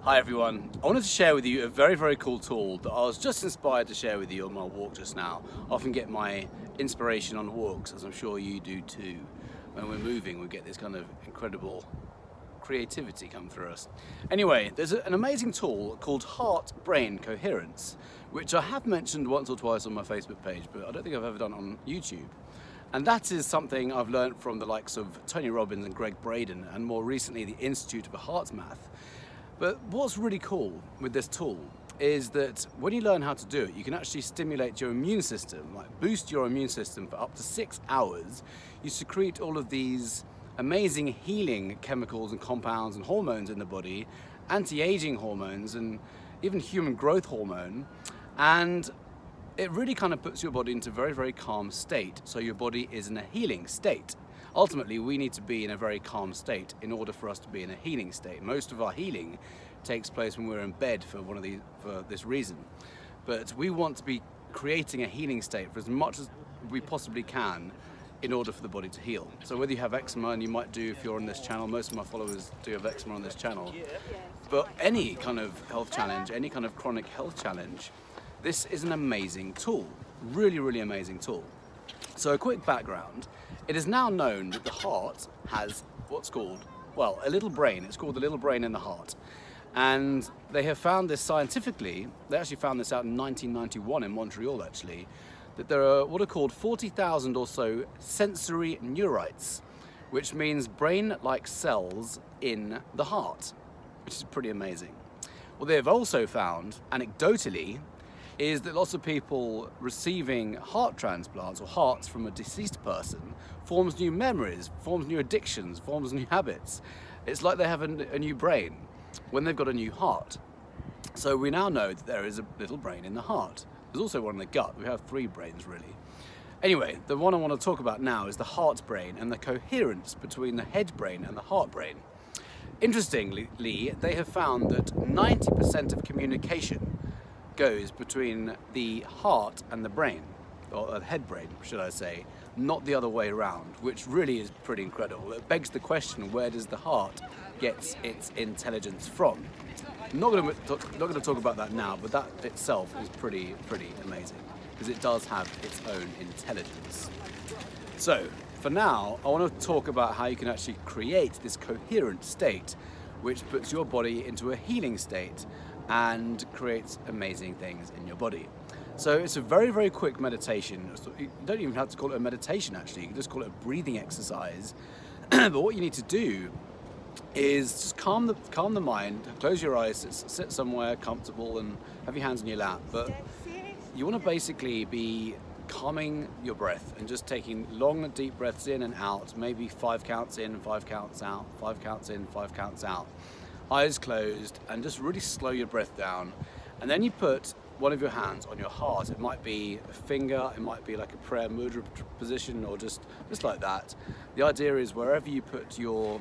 Hi everyone, I wanted to share with you a very cool tool that I was just inspired to share with you on my walk just now. I often get my inspiration on walks, as I'm sure you do too. When we're moving we get this kind of incredible creativity come through us. Anyway, there's an amazing tool called Heart-Brain Coherence, which I have mentioned once or twice on my Facebook page, but I don't think I've ever done on YouTube. And that is something I've learned from the likes of Tony Robbins and Greg Braden, and more recently the Institute of HeartMath. But what's really cool with this tool is that when you learn how to do it, you can actually stimulate your immune system, like boost your immune system for up to 6 hours. You secrete all of these amazing healing chemicals and compounds and hormones in the body, anti-aging hormones and even human growth hormone. And it really kind of puts your body into a very calm state. So your body is in a healing state. Ultimately, we need to be in a very calm state in order for us to be in a healing state. Most of our healing takes place when we're in bed for this reason. But we want to be creating a healing state for as much as we possibly can in order for the body to heal. So whether you have eczema, and you might do if you're on this channel, most of my followers do have eczema on this channel, but any kind of health challenge, any kind of chronic health challenge, this is an amazing tool, really amazing tool. So a quick background. It is now known that the heart has what's called, well, a little brain. It's called the little brain in the heart. And they have found this scientifically. They actually found this out in 1991 in Montreal, actually, that there are what are called 40,000 or so sensory neurites, which means brain-like cells in the heart, which is pretty amazing. What they have also found, anecdotally, is that lots of people receiving heart transplants or hearts from a deceased person forms new memories, forms new addictions, forms new habits. It's like they have a new brain when they've got a new heart. So we now know that there is a little brain in the heart. There's also one in the gut. We have 3 brains really. Anyway, the one I want to talk about now is the heart brain and the coherence between the head brain and the heart brain. Interestingly, they have found that 90% of communication goes between the heart and the brain, or the head brain, should I say, not the other way around, which really is pretty incredible. It begs the question, where does the heart get its intelligence from? I'm not going to talk about that now, but that itself is pretty amazing, because it does have its own intelligence. So, for now, I want to talk about how you can actually create this coherent state, which puts your body into a healing state and creates amazing things in your body. So it's a very quick meditation. You don't even have to call it a meditation actually, you can just call it a breathing exercise. But what you need to do is just calm the mind, close your eyes, sit somewhere comfortable and have your hands in your lap. But you want to basically be calming your breath and just taking long deep breaths in and out, maybe 5 counts in, 5 counts out, 5 counts in, 5 counts out. Eyes closed, and just really slow your breath down. And then you put one of your hands on your heart. It might be a finger, it might be like a prayer mudra position, or just like that. The idea is wherever you put your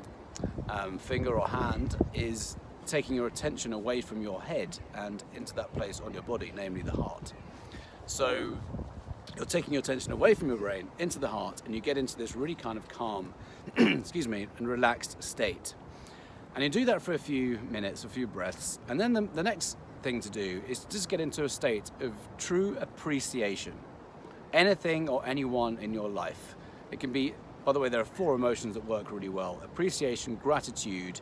finger or hand is taking your attention away from your head and into that place on your body, namely the heart. So you're taking your attention away from your brain into the heart, and you get into this really kind of calm, excuse me, and relaxed state. And you do that for a few minutes, a few breaths, and then the next thing to do is to just get into a state of true appreciation. Anything or anyone in your life. It can be, by the way, there are 4 emotions that work really well: appreciation, gratitude,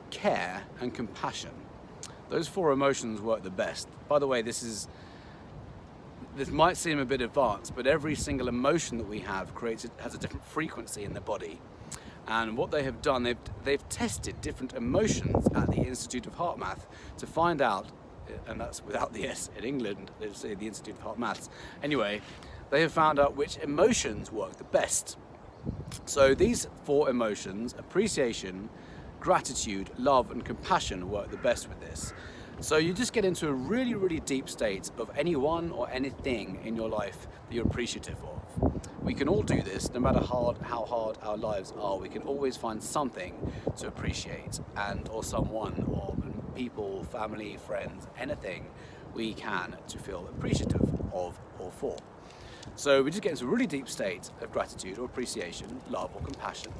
care, and compassion. Those 4 emotions work the best. By the way, this might seem a bit advanced, but every single emotion that we have has a different frequency in the body. And what they have done, they've tested different emotions at the Institute of HeartMath to find out, and that's without the S in England, they say the Institute of HeartMaths. Anyway, they have found out which emotions work the best. So these 4 emotions, appreciation, gratitude, love, and compassion, work the best with this. So you just get into a really deep state of anyone or anything in your life that you're appreciative of. We can all do this, no matter how hard our lives are. We can always find something to appreciate, or someone, or people, family, friends, anything we can to feel appreciative of or for. So we just get into a really deep state of gratitude or appreciation, love or compassion.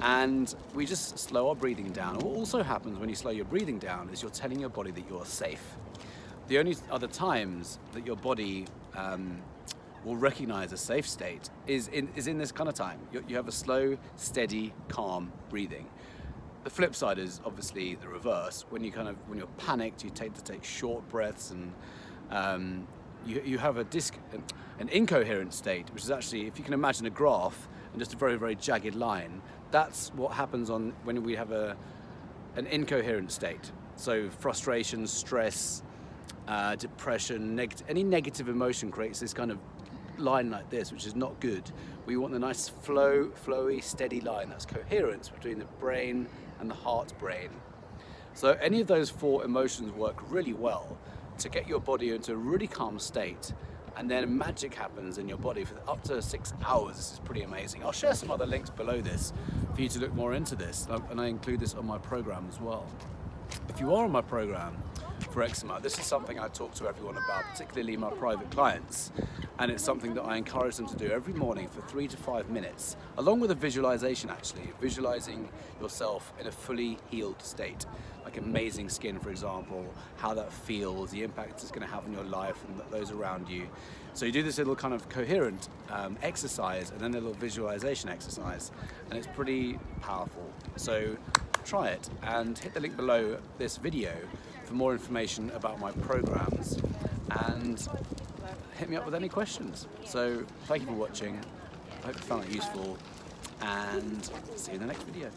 And we just slow our breathing down. And what also happens when you slow your breathing down is you're telling your body that you're safe. The only other times that your body will recognize a safe state is in this kind of time. You have a slow, steady, calm breathing. The flip side is obviously the reverse. When you're panicked, you tend to take short breaths, and you have an incoherent state, which is actually, if you can imagine a graph and just a very, very jagged line, that's what happens when we have an incoherent state. So frustration, stress, depression, any negative emotion creates this kind of line like this, which is not good. We want the nice flowy, steady line. That's coherence between the brain and the heart brain. So any of those 4 emotions work really well to get your body into a really calm state, and then magic happens in your body for up to 6 hours. This is pretty amazing. I'll share some other links below this for you to look more into this, and I include this on my program as well. If you are on my program for eczema, this is something I talk to everyone about, particularly my private clients, and it's something that I encourage them to do every morning for 3 to 5 minutes, along with a visualization, actually, visualizing yourself in a fully healed state, like amazing skin, for example, how that feels, the impact it's going to have on your life and those around you. So you do this little kind of coherent exercise and then a little visualization exercise, and it's pretty powerful. So try it and hit the link below this video for more information about my programs, and hit me up with any questions. So thank you for watching. I hope you found it useful, and see you in the next video.